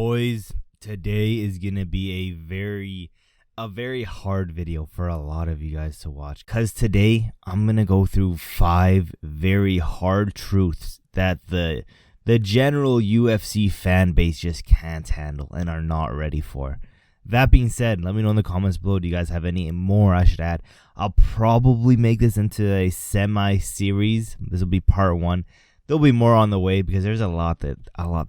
Boys, today is gonna be a very hard video for a lot of you guys to watch, because today I'm gonna go through 5 very hard truths that the general UFC fan base just can't handle and are not ready for. That being said, let me know in the comments below, do you guys have any more I should add? I'll probably make this into a semi-series. This will be part 1. There'll be more on the way because there's a lot that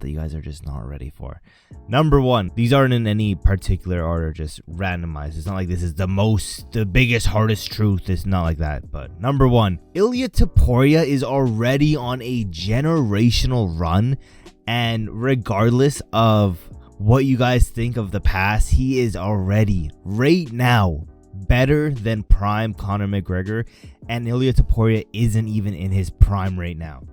you guys are just not ready for. Number 1, these aren't in any particular order, just randomized. It's not like this is the biggest, hardest truth. It's not like that. But number 1, Ilia Topuria is already on a generational run, and regardless of what you guys think of the past, he is already right now better than prime Conor McGregor, and Ilia Topuria isn't even in his prime right now.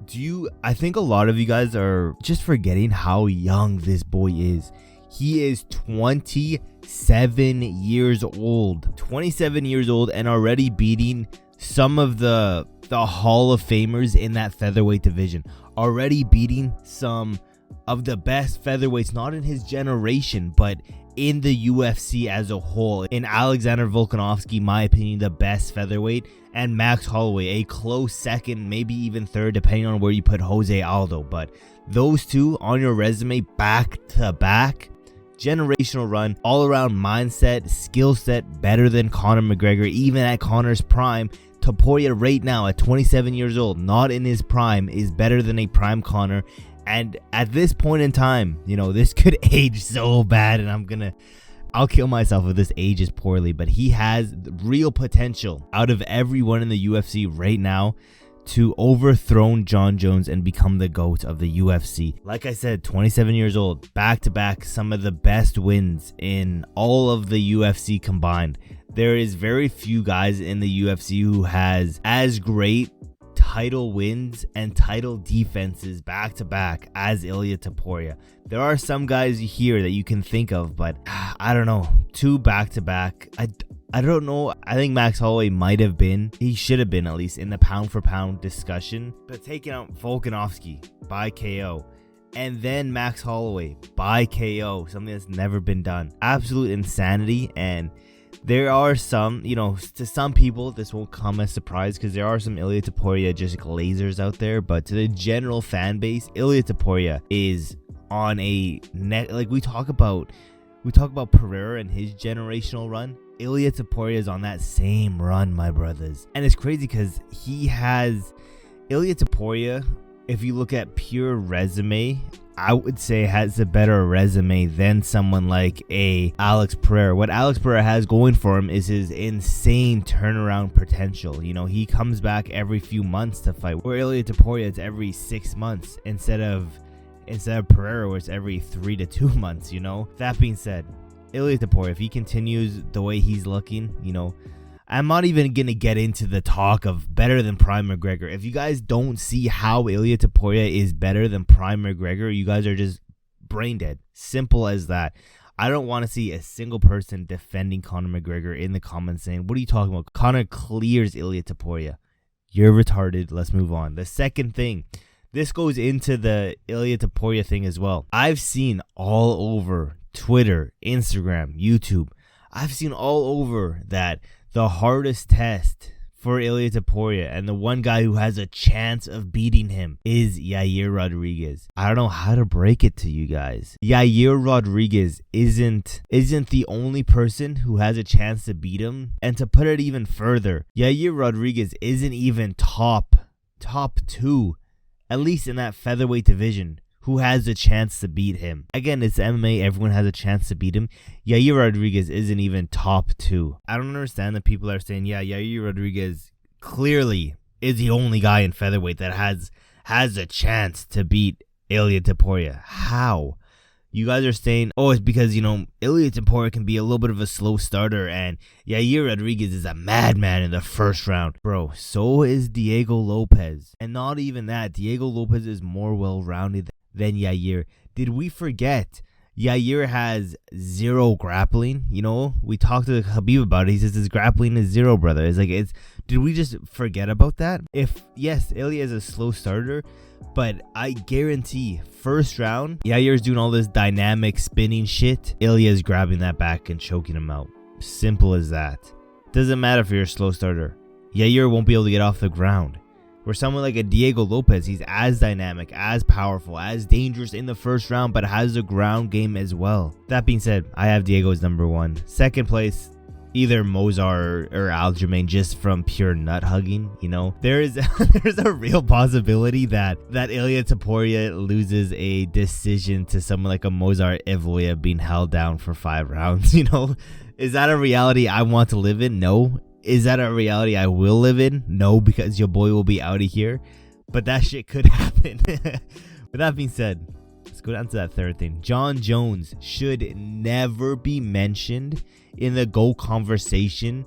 I think a lot of you guys are just forgetting how young this boy is. He is 27 years old. 27 years old and already beating some of the Hall of Famers in that featherweight division. Already beating some of the best featherweights, not in his generation, but in the UFC as a whole. In Alexander Volkanovski, my opinion, the best featherweight, and Max Holloway, a close second, maybe even third, depending on where you put Jose Aldo. But those two on your resume back to back, generational run, all around mindset, skill set, better than Conor McGregor, even at Conor's prime. Topuria right now at 27 years old, not in his prime, is better than a prime Conor. And at this point in time, this could age so bad, and I'll kill myself if this ages poorly, but he has real potential out of everyone in the UFC right now to overthrow Jon Jones and become the GOAT of the UFC. Like I said, 27 years old, back-to-back, some of the best wins in all of the UFC combined. There is very few guys in the UFC who has as great title wins and title defenses back to back as Ilia Topuria. There are some guys here that you can think of, but I don't know, 2 back to back. I don't know. I think Max Holloway he should have been at least in the pound for pound discussion, but taking out Volkanovski by KO and then Max Holloway by KO, something that's never been done. Absolute insanity. And there are some, to some people, this won't come as a surprise because there are some Ilia Topuria just lasers out there. But to the general fan base, Ilia Topuria is on a net. Like we talk about Pereira and his generational run. Ilia Topuria is on that same run, my brothers. And it's crazy because Ilia Topuria, if you look at pure resume, I would say has a better resume than someone like a Alex Pereira. What Alex Pereira has going for him is his insane turnaround potential. He comes back every few months to fight, where Ilia Topuria it's every 6 months instead of Pereira where it's every 3 to 2 months. That being said, Ilia Topuria, if he continues the way he's looking, I'm not even going to get into the talk of better than prime McGregor. If you guys don't see how Ilia Topuria is better than prime McGregor, you guys are just brain dead. Simple as that. I don't want to see a single person defending Conor McGregor in the comments saying, what are you talking about? Conor clears Ilia Topuria. You're retarded. Let's move on. The second thing, this goes into the Ilia Topuria thing as well. I've seen all over Twitter, Instagram, YouTube, I've seen all over that the hardest test for Ilia Topuria and the one guy who has a chance of beating him is Yair Rodriguez. I don't know how to break it to you guys. Yair Rodriguez isn't the only person who has a chance to beat him. And to put it even further, Yair Rodriguez isn't even top 2, at least in that featherweight division, who has a chance to beat him. Again, it's MMA. Everyone has a chance to beat him. Yair Rodriguez isn't even top 2. I don't understand that people are saying, yeah, Yair Rodriguez clearly is the only guy in featherweight that has a chance to beat Ilia Topuria. How? You guys are saying, oh, it's because, Ilia Topuria can be a little bit of a slow starter and Yair Rodriguez is a madman in the first round. Bro, so is Diego Lopez. And not even that. Diego Lopez is more well-rounded than Yair. Did we forget Yair has zero grappling. You know, we talked to Khabib about it. He says his grappling is zero, brother. It's like, did we just forget about that? Yes, Ilya is a slow starter, but I guarantee first round, Yair's doing all this dynamic spinning shit. Ilya's grabbing that back and choking him out. Simple as that. Doesn't matter if you're a slow starter. Yair won't be able to get off the ground. Where someone like a Diego Lopez, he's as dynamic, as powerful, as dangerous in the first round, but has a ground game as well. That being said, I have Diego as number 1. Second place, either Mozart or Aljamain, just from pure nut hugging. You know, there's a real possibility that Ilia Topuria loses a decision to someone like a Mozart Evloev being held down for 5 rounds. You know, is that a reality I want to live in? No. Is that a reality I will live in? No, because your boy will be out of here. But that shit could happen. With that being said, let's go down to that third thing. Jon Jones should never be mentioned in the GOAT conversation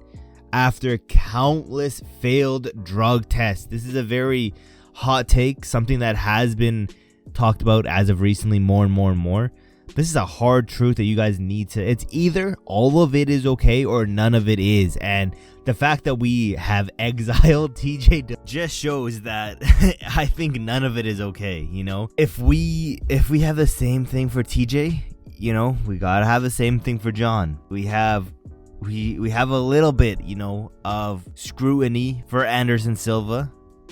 after countless failed drug tests. This is a very hot take, something that has been talked about as of recently more and more and more. This is a hard truth that you guys need to, it's either all of it is okay or none of it is. And the fact that we have exiled TJ just shows that I think none of it is okay. You know, if we have the same thing for TJ, you know, we gotta have the same thing for Jon. We have a little bit, you know, of scrutiny for Anderson Silva,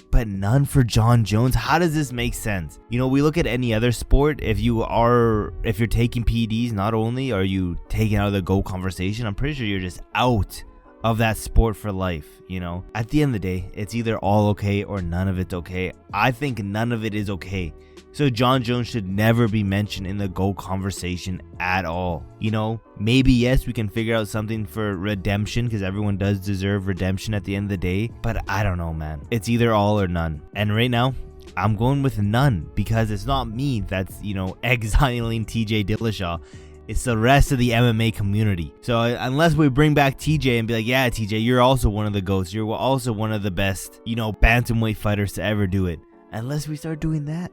but none for Jon Jones. How does this make sense? You know, we look at any other sport. If you're taking PEDs, not only are you taken out of the GOAT conversation, I'm pretty sure you're just out of that sport for life. You know, at the end of the day, it's either all okay or none of it's okay. I think none of it is okay. So Jon Jones should never be mentioned in the GOAT conversation at all. You know, maybe yes, we can figure out something for redemption, because everyone does deserve redemption at the end of the day. But I don't know, man. It's either all or none. And right now, I'm going with none, because it's not me that's, you know, exiling TJ Dillashaw. It's the rest of the MMA community. So unless we bring back TJ and be like, yeah, TJ, you're also one of the GOATs. You're also one of the best, you know, bantamweight fighters to ever do it. Unless we start doing that,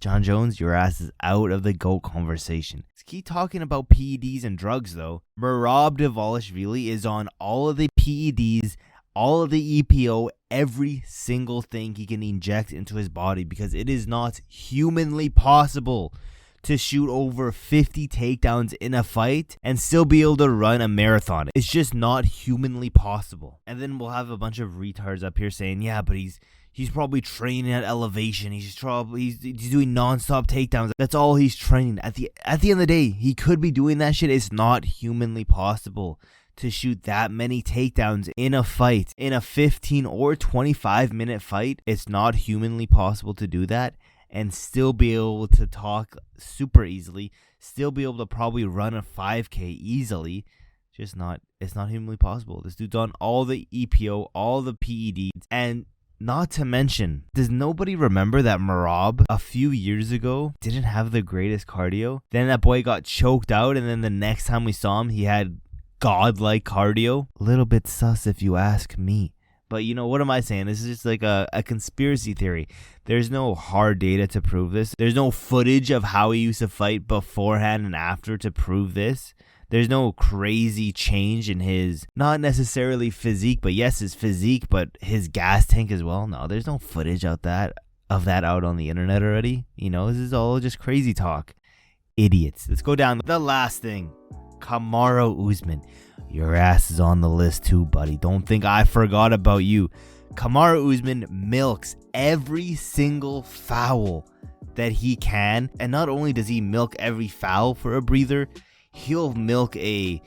Jon Jones, your ass is out of the GOAT conversation. Let's keep talking about PEDs and drugs, though. Merab Dvalishvili is on all of the PEDs, all of the EPO, every single thing he can inject into his body, because it is not humanly possible to shoot over 50 takedowns in a fight and still be able to run a marathon. It's just not humanly possible. And then we'll have a bunch of retards up here saying, yeah, but he's probably training at elevation. He's doing non-stop takedowns. That's all he's training. At the end of the day, he could be doing that shit. It's not humanly possible to shoot that many takedowns in a fight, in a 15 or 25 minute fight. It's not humanly possible to do that and still be able to talk super easily, still be able to probably run a 5K easily. It's not humanly possible. This dude's on all the EPO, all the PEDs, and not to mention, does nobody remember that Merab a few years ago didn't have the greatest cardio? Then that boy got choked out, and then the next time we saw him, he had godlike cardio. A little bit sus if you ask me. But you know, what am I saying? This is just like a conspiracy theory. There's no hard data to prove this. There's no footage of how he used to fight beforehand and after to prove this. There's no crazy change in his, not necessarily physique, but yes, his physique, but his gas tank as well. No, there's no footage of that out on the internet already. You know, this is all just crazy talk. Idiots. Let's go down. The last thing, Kamaru Usman. Your ass is on the list too, buddy. Don't think I forgot about you. Kamaru Usman milks every single foul that he can. And not only does he milk every foul for a breather, he'll milk a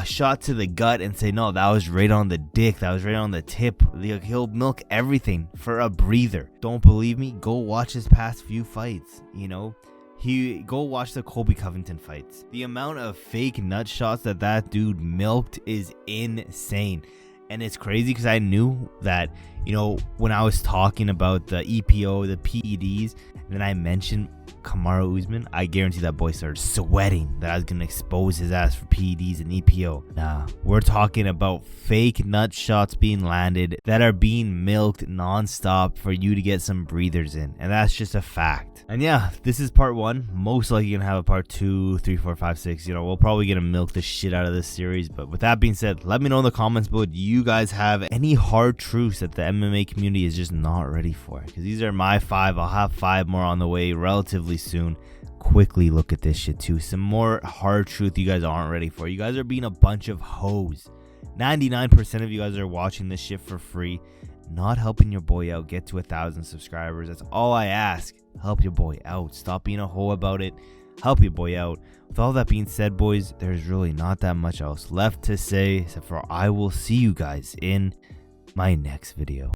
shot to the gut and say, no, that was right on the dick. That was right on the tip. He'll milk everything for a breather. Don't believe me? Go watch his past few fights, you know. Go watch the Colby Covington fights. The amount of fake nut shots that dude milked is insane. And it's crazy because I knew that, you know, when I was talking about the EPO, the PEDs, and then I mentioned Kamaru Usman, I guarantee that boy started sweating that I was gonna expose his ass for PEDs and EPO. Nah, we're talking about fake nut shots being landed that are being milked non-stop for you to get some breathers in, and that's just a fact. And yeah, this is part 1. Most likely gonna have a part 2, 3, 4, 5, 6. You know, we'll probably gonna milk the shit out of this series. But with that being said, let me know in the comments below, do you guys have any hard truths that the MMA community is just not ready for? Because these are my 5. I'll have 5 more on the way relatively soon. Quickly look at this shit too. Some more hard truth you guys aren't ready for. You guys are being a bunch of hoes. 99% of you guys are watching this shit for free, not helping your boy out get to 1,000 subscribers. That's all I ask. Help your boy out. Stop being a hoe about it. Help your boy out. With all that being said, boys, there's really not that much else left to say except for I will see you guys in my next video.